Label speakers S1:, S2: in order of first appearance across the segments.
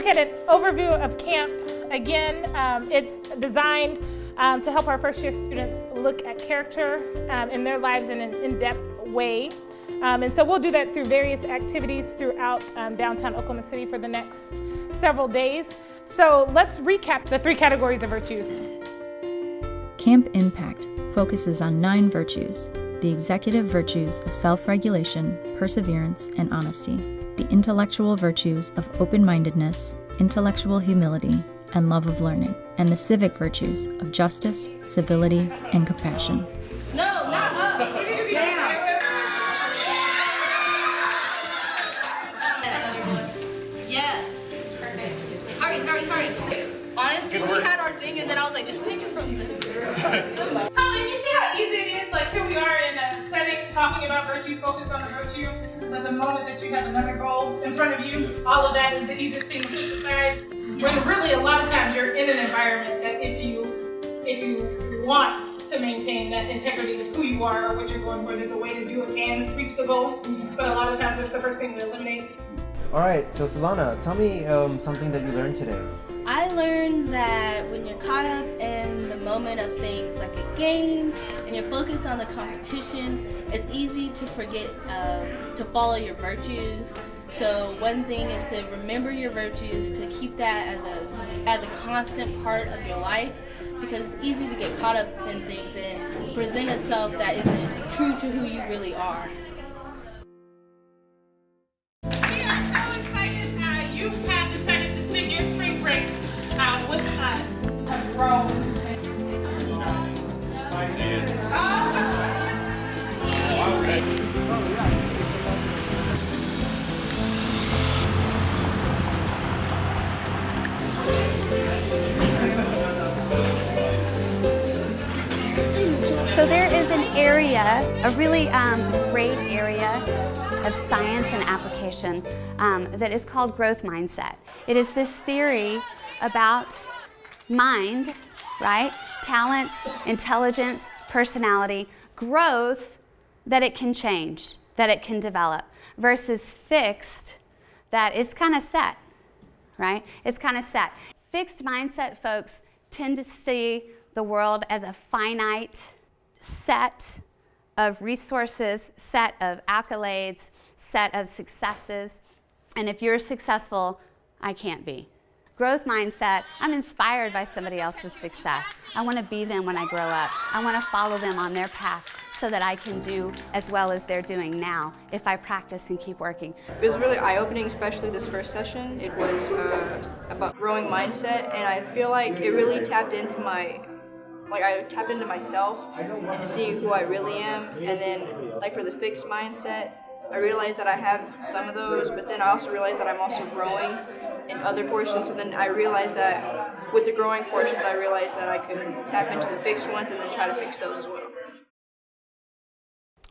S1: look at an overview of camp, again, it's designed to help our first year students look at character in their lives in an in-depth way. And so we'll do that through various activities throughout downtown Oklahoma City for the next several days. So let's recap the 3 categories of virtues.
S2: Camp Impact focuses on 9 virtues: the executive virtues of self-regulation, perseverance, and honesty, the intellectual virtues of open-mindedness, intellectual humility, and love of learning, and the civic virtues of justice, civility, and compassion.
S3: No, not up. You need to be down. Yes. Perfect. Hurry. Honestly, we had our thing, and then I was like, just take it from this.
S1: So you see how easy it is? Like here we are in a setting talking about virtue, focused on a virtue, but the moment that you have another goal in front of you, all of that is the easiest thing to push aside. When really a lot of times you're in an environment that if you want to maintain that integrity of who you are or what you're going for, there's a way to do it and reach the goal. But a lot of times that's the first thing to eliminate.
S4: All right, so Solana, tell me something that you learned today.
S3: I learned that when you're caught up in the moment of things like a game and you're focused on the competition, it's easy to forget to follow your virtues. So one thing is to remember your virtues, to keep that as a constant part of your life, because it's easy to get caught up in things and present a self that isn't true to who you really are.
S1: We are so excited. You have decided to spend your spring break with us. Have grown.
S5: So there is an area, a really great area of science and application that is called growth mindset. It is this theory about mind, right? Talents, intelligence, personality, growth that it can change, that it can develop, versus fixed, that it's kind of set, right? It's kind of set. Fixed mindset folks tend to see the world as a finite set of resources, set of accolades, set of successes. And if you're successful, I can't be. Growth mindset, I'm inspired by somebody else's success. I want to be them when I grow up. I want to follow them on their path so that I can do as well as they're doing now if I practice and keep working.
S6: It was really eye-opening, especially this first session. It was about growing mindset, and I feel like it really tapped into I tapped into myself and to see who I really am. And then, like for the fixed mindset, I realized that I have some of those, but then I also realized that I'm also growing in other portions. So then I realized that with the growing portions, I realized that I could tap into the fixed ones and then try to fix those as well.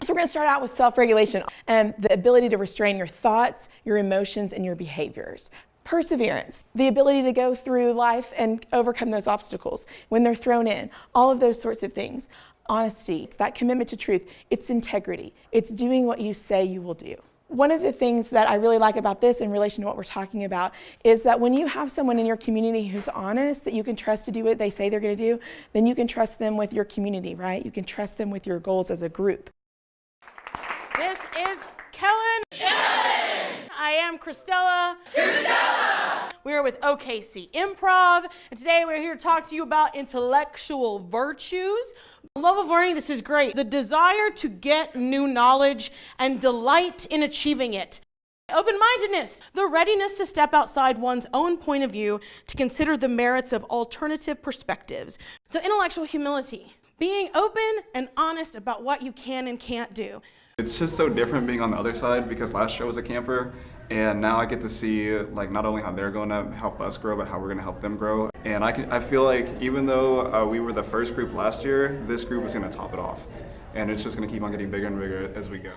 S7: So we're going to start out with self-regulation and the ability to restrain your thoughts, your emotions, and your behaviors. Perseverance, the ability to go through life and overcome those obstacles when they're thrown in, all of those sorts of things. Honesty, it's that commitment to truth. It's integrity. It's doing what you say you will do. One of the things that I really like about this in relation to what we're talking about is that when you have someone in your community who's honest, that you can trust to do what they say they're going to do, then you can trust them with your community, right? You can trust them with your goals as a group.
S1: This is Kellen. I am Christella. We are with OKC Improv, and today we're here to talk to you about intellectual virtues. Love of learning, this is great. The desire to get new knowledge and delight in achieving it. Open-mindedness, the readiness to step outside one's own point of view to consider the merits of alternative perspectives. So intellectual humility, being open and honest about what you can and can't do.
S8: It's just so different being on the other side, because last year I was a camper, and now I get to see not only how they're going to help us grow, but how we're going to help them grow. And I feel like even though we were the first group last year, this group is going to top it off. And it's just going to keep on getting bigger and bigger as we go.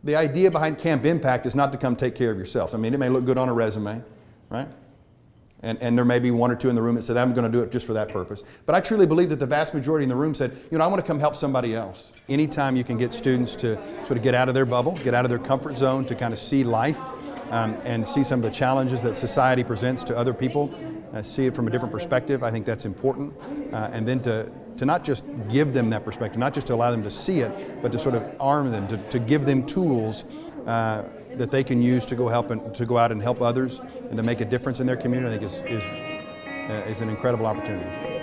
S9: The idea behind Camp Impact is not to come take care of yourself. I mean, it may look good on a resume, right? And there may be one or two in the room that said, I'm going to do it just for that purpose. But I truly believe that the vast majority in the room said, I want to come help somebody else. Anytime you can get students to sort of get out of their bubble, get out of their comfort zone, to kind of see life and see some of the challenges that society presents to other people, see it from a different perspective, I think that's important. And then to not just give them that perspective, not just to allow them to see it, but to sort of arm them, to give them tools that they can use to go out and help others and to make a difference in their community, I think is an incredible opportunity.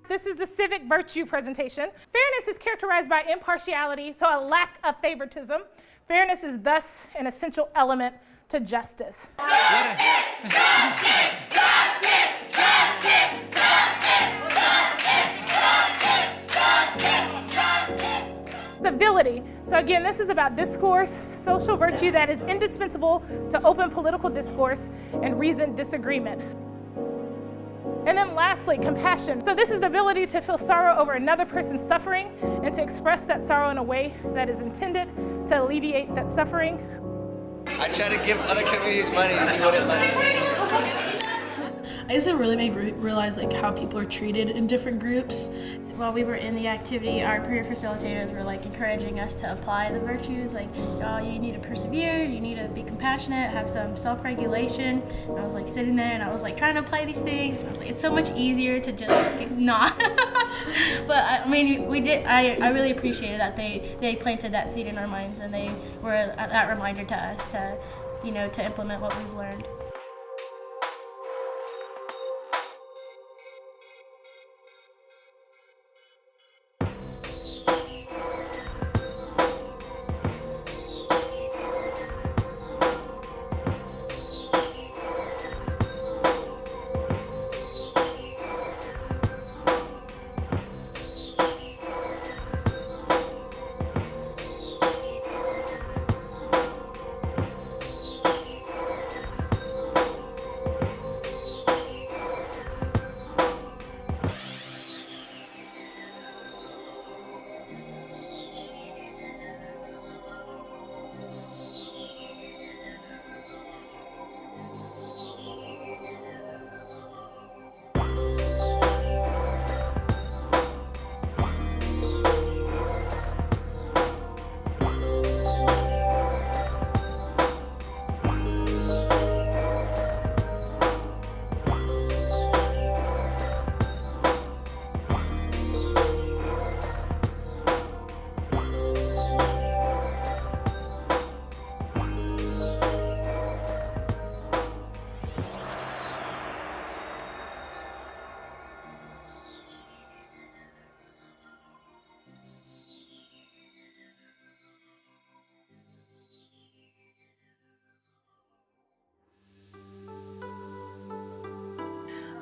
S1: This is the civic virtue presentation. Fairness is characterized by impartiality, so a lack of favoritism. Fairness is thus an essential element to justice. Civility. So again, this is about discourse, social virtue that is indispensable to open political discourse and reasoned disagreement. And then lastly, compassion. So this is the ability to feel sorrow over another person's suffering and to express that sorrow in a way that is intended to alleviate that suffering.
S10: I try to give other communities money and he wouldn't let me.
S11: I guess it really made me realize like how people are treated in different groups.
S3: While we were in the activity, our peer facilitators were like encouraging us to apply the virtues, like, oh, you need to persevere, you need to be compassionate, have some self-regulation. And I was like sitting there and I was like trying to apply these things. And I was like, it's so much easier to just not. But I mean, we did. I really appreciated that they planted that seed in our minds and they were that reminder to us to, to implement what we've learned.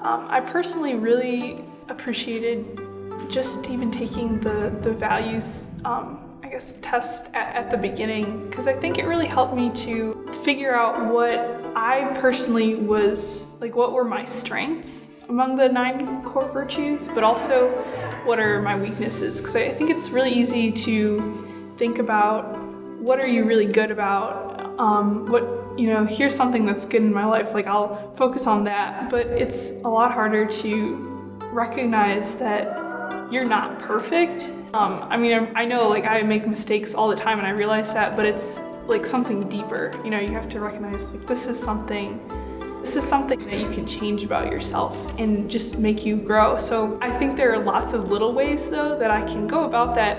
S11: I personally really appreciated just even taking the values, test at the beginning, because I think it really helped me to figure out what I personally was, what were my strengths among the 9 core virtues, but also what are my weaknesses, because I think it's really easy to think about what are you really good about, here's something that's good in my life, I'll focus on that, but it's a lot harder to recognize that you're not perfect. I know I make mistakes all the time and I realize that, but it's something deeper. You have to recognize this is something that you can change about yourself and just make you grow. So I think there are lots of little ways though that I can go about that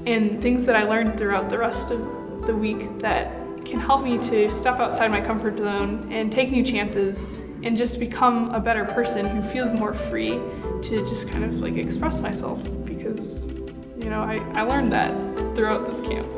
S11: and things that I learned throughout the rest of the week that can help me to step outside my comfort zone and take new chances and just become a better person who feels more free to just kind of express myself, because I learned that throughout this camp.